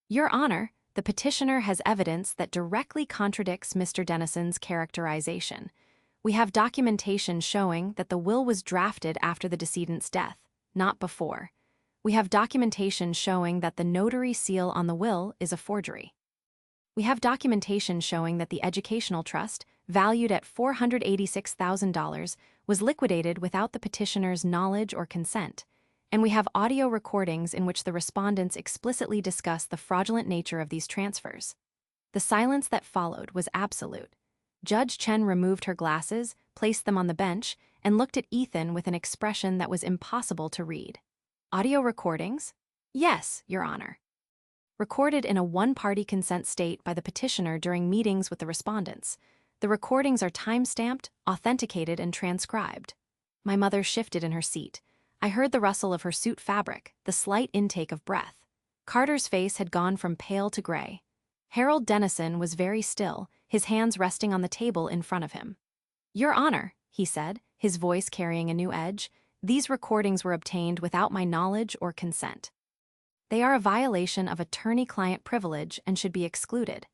Speaker 1: "Your Honor, the petitioner has evidence that directly contradicts Mr. Dennison's characterization. We have documentation showing that the will was drafted after the decedent's death, not before. We have documentation showing that the notary seal on the will is a forgery. We have documentation showing that the educational trust, valued at $486,000, was liquidated without the petitioner's knowledge or consent. And we have audio recordings in which the respondents explicitly discuss the fraudulent nature of these transfers." The silence that followed was absolute. Judge Chen removed her glasses, placed them on the bench, and looked at Ethan with an expression that was impossible to read. "Audio recordings?" "Yes, Your Honor. Recorded in a one-party consent state by the petitioner during meetings with the respondents. The recordings are time-stamped, authenticated, and transcribed." My mother shifted in her seat. I heard the rustle of her suit fabric, the slight intake of breath. Carter's face had gone from pale to gray. Harold Dennison was very still, his hands resting on the table in front of him. "Your Honor," he said, his voice carrying a new edge, "these recordings were obtained without my knowledge or consent. They are a violation of attorney-client privilege and should be excluded.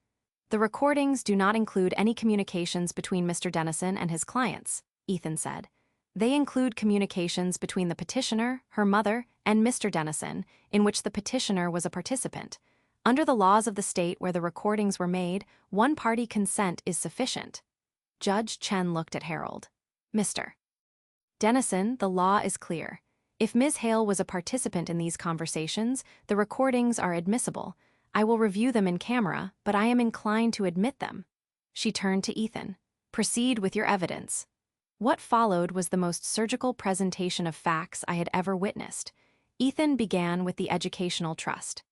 Speaker 1: The recordings do not include any communications between Mr. Dennison and his clients," Ethan said. "They include communications between the petitioner, her mother, and Mr. Dennison, in which the petitioner was a participant. Under the laws of the state where the recordings were made, one-party consent is sufficient." Judge Chen looked at Harold. "Mr. Dennison, the law is clear. If Ms. Hale was a participant in these conversations, the recordings are admissible. I will review them in camera, but I am inclined to admit them." She turned to Ethan. "Proceed with your evidence." What followed was the most surgical presentation of facts I had ever witnessed. Ethan began with the educational trust.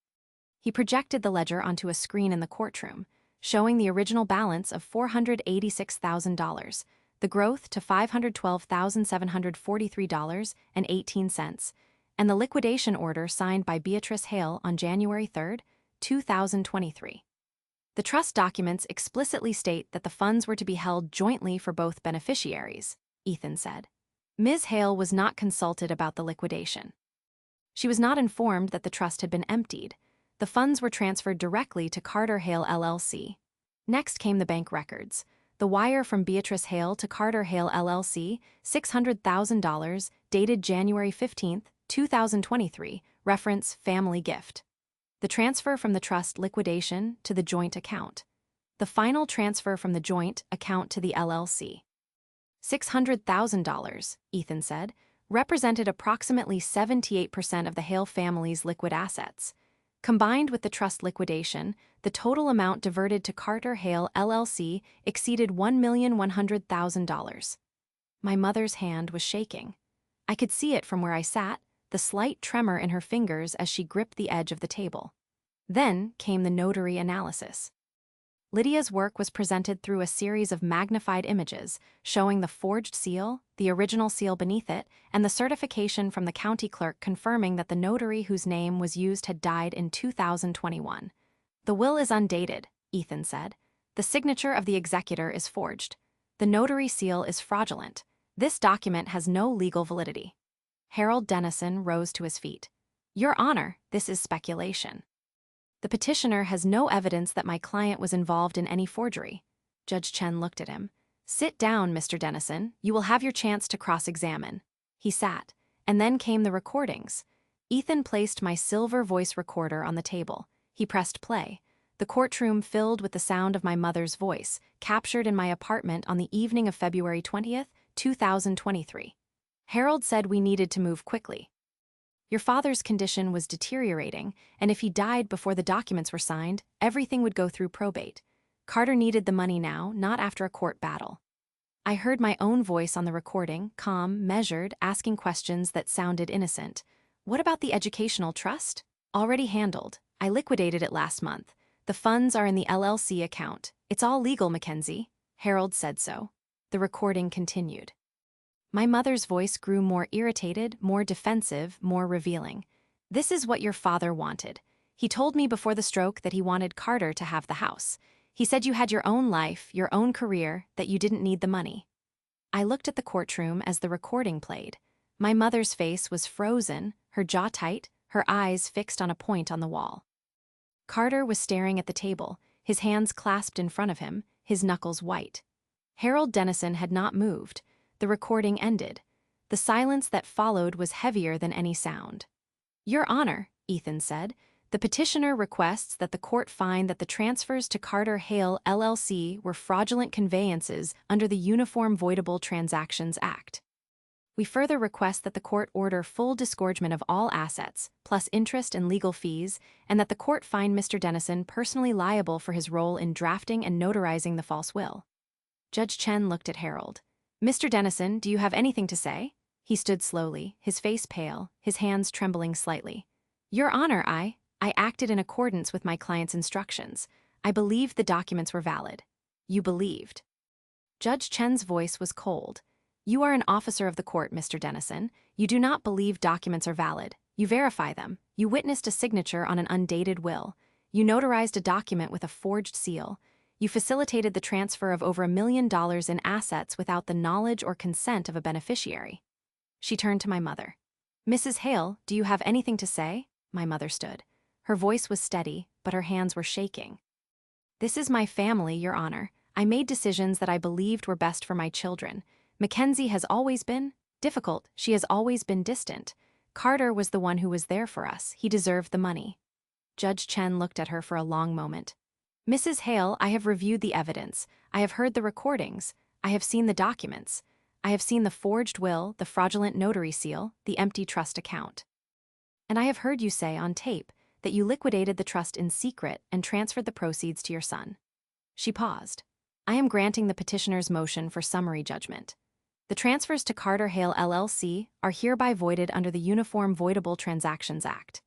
Speaker 1: He projected the ledger onto a screen in the courtroom, showing the original balance of $486,000, the growth to $512,743.18, and the liquidation order signed by Beatrice Hale on January 3, 2023. The trust documents explicitly state that the funds were to be held jointly for both beneficiaries, Ethan said. Ms. Hale was not consulted about the liquidation. She was not informed that the trust had been emptied. The funds were transferred directly to Carter Hale LLC. Next came the bank records. The wire from Beatrice Hale to Carter Hale LLC, $600,000, dated January 15, 2023, reference family gift. The transfer from the trust liquidation to the joint account. the final transfer from the joint account to the LLC. $600,000, Ethan said, represented approximately 78% of the Hale family's liquid assets. Combined with the trust liquidation, the total amount diverted to Carter Hale LLC exceeded $1,100,000. My mother's hand was shaking. I could see it from where I sat, the slight tremor in her fingers as she gripped the edge of the table. Then came the notary analysis. Lydia's work was presented through a series of magnified images, showing the forged seal, the original seal beneath it, and the certification from the county clerk confirming that the notary whose name was used had died in 2021. The will is undated, Ethan said. The signature of the executor is forged. The notary seal is fraudulent. This document has no legal validity. Harold Dennison rose to his feet. Your Honor, this is speculation. The petitioner has no evidence that my client was involved in any forgery. Judge Chen looked at him. Sit down, Mr. Dennison. You will have your chance to cross-examine. He sat, and then came the recordings. Ethan placed my silver voice recorder on the table. He pressed play. The courtroom filled with the sound of my mother's voice, captured in my apartment on the evening of February 20th, 2023. Harold said we needed to move quickly. Your father's condition was deteriorating, and if he died before the documents were signed, everything would go through probate. Carter needed the money now, not after a court battle. I heard my own voice on the recording, calm, measured, asking questions that sounded innocent. What about the educational trust? Already handled. I liquidated it last month. The funds are in the LLC account. It's all legal, Mackenzie. Harold said so. The recording continued. My mother's voice grew more irritated, more defensive, more revealing. This is what your father wanted. He told me before the stroke that he wanted Carter to have the house. He said you had your own life, your own career, that you didn't need the money. I looked at the courtroom as the recording played. My mother's face was frozen, her jaw tight, her eyes fixed on a point on the wall. Carter was staring at the table, his hands clasped in front of him, his knuckles white. Harold Dennison had not moved. The recording ended. The silence that followed was heavier than any sound. Your Honor, Ethan said, the petitioner requests that the court find that the transfers to Carter Hale LLC were fraudulent conveyances under the Uniform Voidable Transactions Act. We further request that the court order full disgorgement of all assets, plus interest and legal fees, and that the court find Mr. Dennison personally liable for his role in drafting and notarizing the false will. Judge Chen looked at Harold. Mr. Dennison, do you have anything to say? He stood slowly, his face pale, his hands trembling slightly. Your Honor, I acted in accordance with my client's instructions. I believed the documents were valid. You believed. Judge Chen's voice was cold. You are an officer of the court, Mr. Dennison. You do not believe documents are valid. You verify them. You witnessed a signature on an undated will. You notarized a document with a forged seal. You facilitated the transfer of over $1 million in assets without the knowledge or consent of a beneficiary. She turned to my mother. Mrs. Hale, do you have anything to say? My mother stood. Her voice was steady, but her hands were shaking. This is my family, Your Honor. I made decisions that I believed were best for my children. Mackenzie has always been difficult. She has always been distant. Carter was the one who was there for us. He deserved the money. Judge Chen looked at her for a long moment. Mrs. Hale, I have reviewed the evidence. I have heard the recordings. I have seen the documents. I have seen the forged will, the fraudulent notary seal, the empty trust account. And I have heard you say on tape that you liquidated the trust in secret and transferred the proceeds to your son. She paused. I am granting the petitioner's motion for summary judgment. The transfers to Carter Hale LLC are hereby voided under the Uniform Voidable Transactions Act.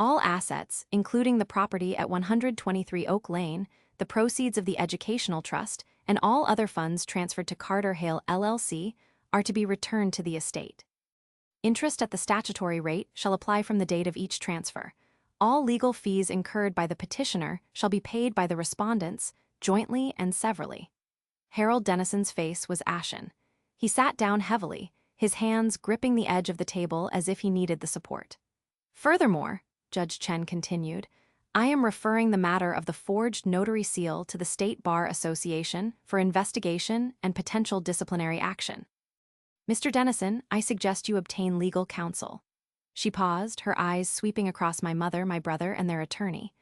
Speaker 1: All assets, including the property at 123 Oak Lane, the proceeds of the educational trust, and all other funds transferred to Carter Hale LLC, are to be returned to the estate. Interest at the statutory rate shall apply from the date of each transfer. All legal fees incurred by the petitioner shall be paid by the respondents, jointly and severally. Harold Dennison's face was ashen. He sat down heavily, his hands gripping the edge of the table as if he needed the support. Furthermore, Judge Chen continued, I am referring the matter of the forged notary seal to the State Bar Association for investigation and potential disciplinary action. Mr. Dennison, I suggest you obtain legal counsel. She paused, her eyes sweeping across my mother, my brother, and their attorney.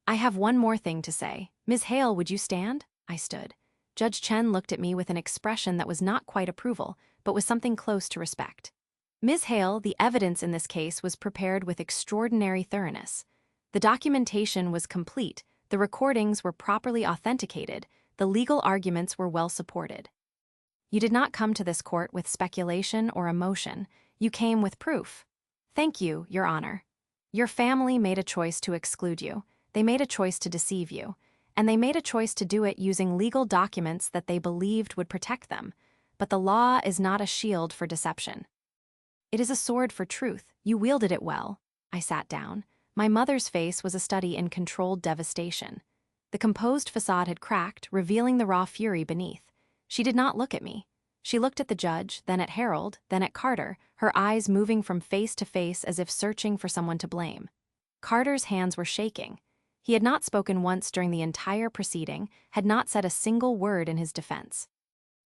Speaker 1: I have one more thing to say. Ms. Hale, would you stand? I stood. Judge Chen looked at me with an expression that was not quite approval, but was something close to respect. Ms. Hale, the evidence in this case was prepared with extraordinary thoroughness. The documentation was complete, the recordings were properly authenticated, the legal arguments were well supported. You did not come to this court with speculation or emotion, you came with proof. Thank you, Your Honor. Your family made a choice to exclude you, they made a choice to deceive you, and they made a choice to do it using legal documents that they believed would protect them. But the law is not a shield for deception. It is a sword for truth. You wielded it well. I sat down. My mother's face was a study in controlled devastation. The composed facade had cracked, revealing the raw fury beneath. She did not look at me. She looked at the judge, then at Harold, then at Carter, her eyes moving from face to face as if searching for someone to blame. Carter's hands were shaking. He had not spoken once during the entire proceeding, had not said a single word in his defense.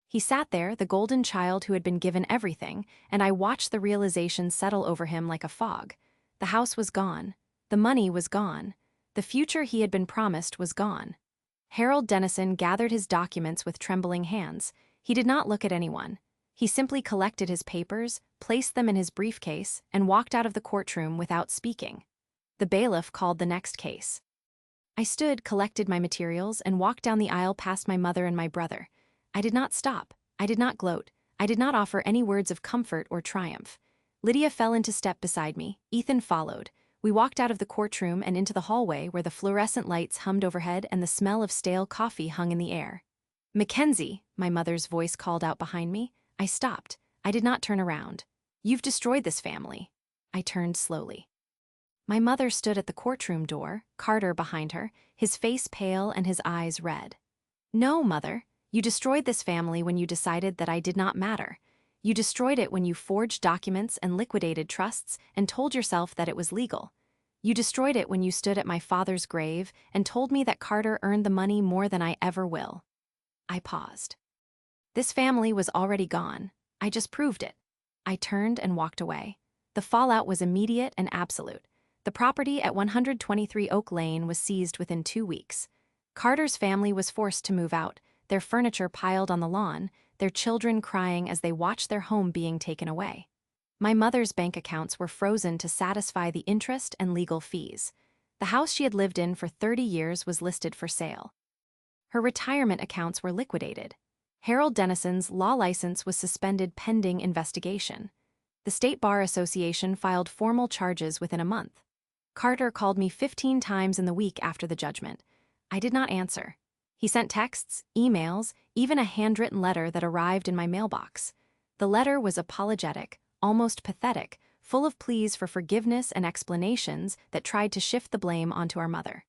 Speaker 1: He sat there, the golden child who had been given everything, and I watched the realization settle over him like a fog. The house was gone. The money was gone. The future he had been promised was gone. Harold Dennison gathered his documents with trembling hands. He did not look at anyone. He simply collected his papers, placed them in his briefcase, and walked out of the courtroom without speaking. The bailiff called the next case. I stood, collected my materials, and walked down the aisle past my mother and my brother. I did not stop. I did not gloat. I did not offer any words of comfort or triumph. Lydia fell into step beside me. Ethan followed. We walked out of the courtroom and into the hallway where the fluorescent lights hummed overhead and the smell of stale coffee hung in the air. Mackenzie, my mother's voice called out behind me. I stopped. I did not turn around. You've destroyed this family. I turned slowly. My mother stood at the courtroom door, Carter behind her, his face pale and his eyes red. No, Mother. You destroyed this family when you decided that I did not matter. You destroyed it when you forged documents and liquidated trusts and told yourself that it was legal. You destroyed it when you stood at my father's grave and told me that Carter earned the money more than I ever will. I paused. This family was already gone. I just proved it. I turned and walked away. The fallout was immediate and absolute. The property at 123 Oak Lane was seized within 2 weeks. Carter's family was forced to move out, their furniture piled on the lawn, their children crying as they watched their home being taken away. My mother's bank accounts were frozen to satisfy the interest and legal fees. The house she had lived in for 30 years was listed for sale. Her retirement accounts were liquidated. Harold Dennison's law license was suspended pending investigation. The State Bar Association filed formal charges within a month. Carter called me 15 times in the week after the judgment. I did not answer. He sent texts, emails, even a handwritten letter that arrived in my mailbox. The letter was apologetic, almost pathetic, full of pleas for forgiveness and explanations that tried to shift the blame onto our mother.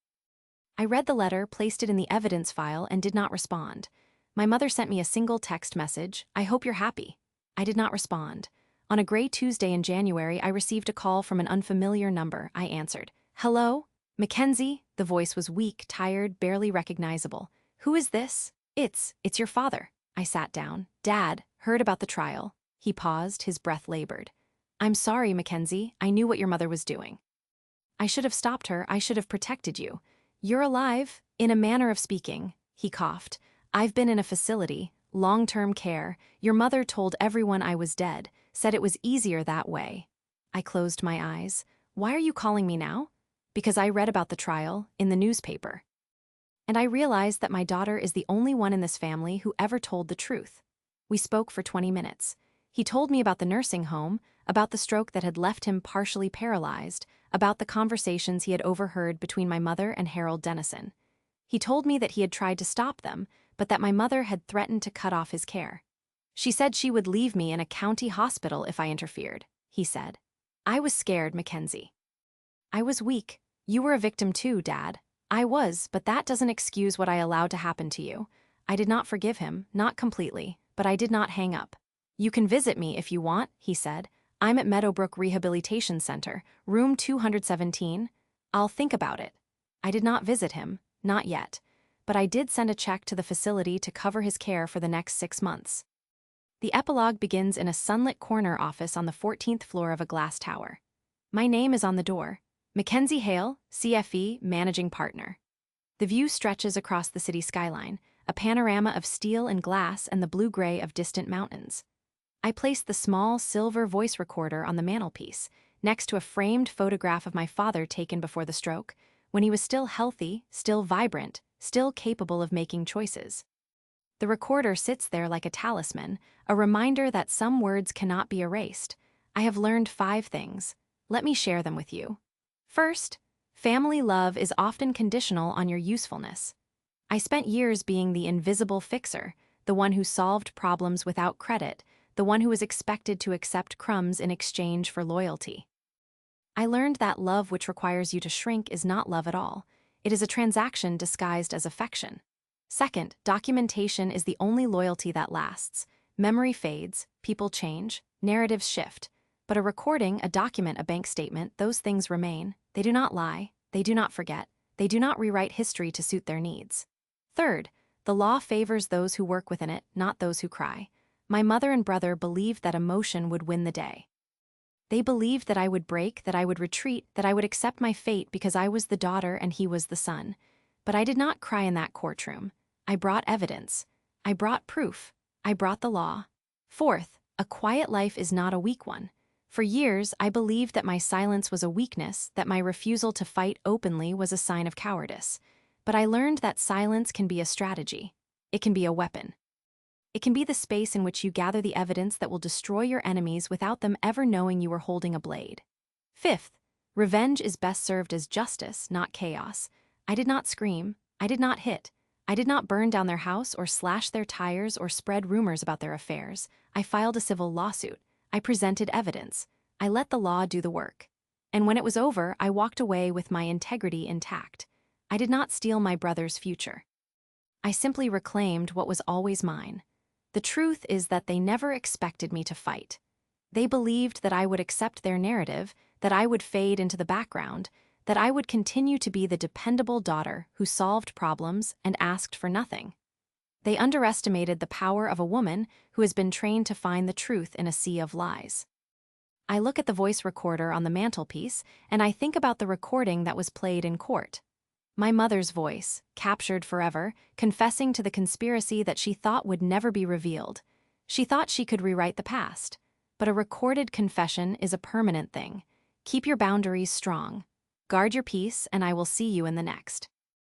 Speaker 1: I read the letter, placed it in the evidence file, and did not respond. My mother sent me a single text message, "I hope you're happy." I did not respond. On a gray Tuesday in January, I received a call from an unfamiliar number. I answered. "Hello? Mackenzie?" The voice was weak, tired, barely recognizable. "Who is this?" It's your father." I sat down. "Dad, heard about the trial." He paused, his breath labored. "I'm sorry, Mackenzie. I knew what your mother was doing. I should have stopped her. I should have protected you. You're alive, in a manner of speaking." He coughed. "I've been in a facility, long-term care. Your mother told everyone I was dead, said it was easier that way." I closed my eyes. "Why are you calling me now?" "Because I read about the trial, in the newspaper. And I realized that my daughter is the only one in this family who ever told the truth." We spoke for 20 minutes. He told me about the nursing home, about the stroke that had left him partially paralyzed, about the conversations he had overheard between my mother and Harold Dennison. He told me that he had tried to stop them, but that my mother had threatened to cut off his care. "She said she would leave me in a county hospital if I interfered," he said. I was scared, Mackenzie. I was weak. You were a victim too, Dad. I was, but that doesn't excuse what I allowed to happen to you. I did not forgive him, not completely, but I did not hang up. "You can visit me if you want," he said. "I'm at Meadowbrook Rehabilitation Center, room 217. I'll think about it." I did not visit him, not yet, but I did send a check to the facility to cover his care for the next 6 months. The epilogue begins in a sunlit corner office on the 14th floor of a glass tower. My name is on the door. Mackenzie Hale, CFE Managing Partner. The view stretches across the city skyline, a panorama of steel and glass and the blue-gray of distant mountains. I placed the small silver voice recorder on the mantelpiece, next to a framed photograph of my father taken before the stroke, when he was still healthy, still vibrant, still capable of making choices. The recorder sits there like a talisman, a reminder that some words cannot be erased. I have learned 5 things. Let me share them with you. First, family love is often conditional on your usefulness. I spent years being the invisible fixer, the one who solved problems without credit, the one who was expected to accept crumbs in exchange for loyalty. I learned that love which requires you to shrink is not love at all. It is a transaction disguised as affection. Second, documentation is the only loyalty that lasts. Memory fades, people change, narratives shift. But a recording, a document, a bank statement, those things remain. They do not lie, they do not forget, they do not rewrite history to suit their needs. Third, the law favors those who work within it, not those who cry. My mother and brother believed that emotion would win the day. They believed that I would break, that I would retreat, that I would accept my fate because I was the daughter and he was the son. But I did not cry in that courtroom. I brought evidence. I brought proof. I brought the law. Fourth, a quiet life is not a weak one. For years, I believed that my silence was a weakness, that my refusal to fight openly was a sign of cowardice. But I learned that silence can be a strategy. It can be a weapon. It can be the space in which you gather the evidence that will destroy your enemies without them ever knowing you were holding a blade. Fifth, revenge is best served as justice, not chaos. I did not scream. I did not hit. I did not burn down their house or slash their tires or spread rumors about their affairs. I filed a civil lawsuit. I presented evidence. I let the law do the work. And when it was over, I walked away with my integrity intact. I did not steal my brother's future. I simply reclaimed what was always mine. The truth is that they never expected me to fight. They believed that I would accept their narrative, that I would fade into the background, that I would continue to be the dependable daughter who solved problems and asked for nothing. They underestimated the power of a woman who has been trained to find the truth in a sea of lies. I look at the voice recorder on the mantelpiece, and I think about the recording that was played in court. My mother's voice, captured forever, confessing to the conspiracy that she thought would never be revealed. She thought she could rewrite the past. But a recorded confession is a permanent thing. Keep your boundaries strong. Guard your peace, and I will see you in the next.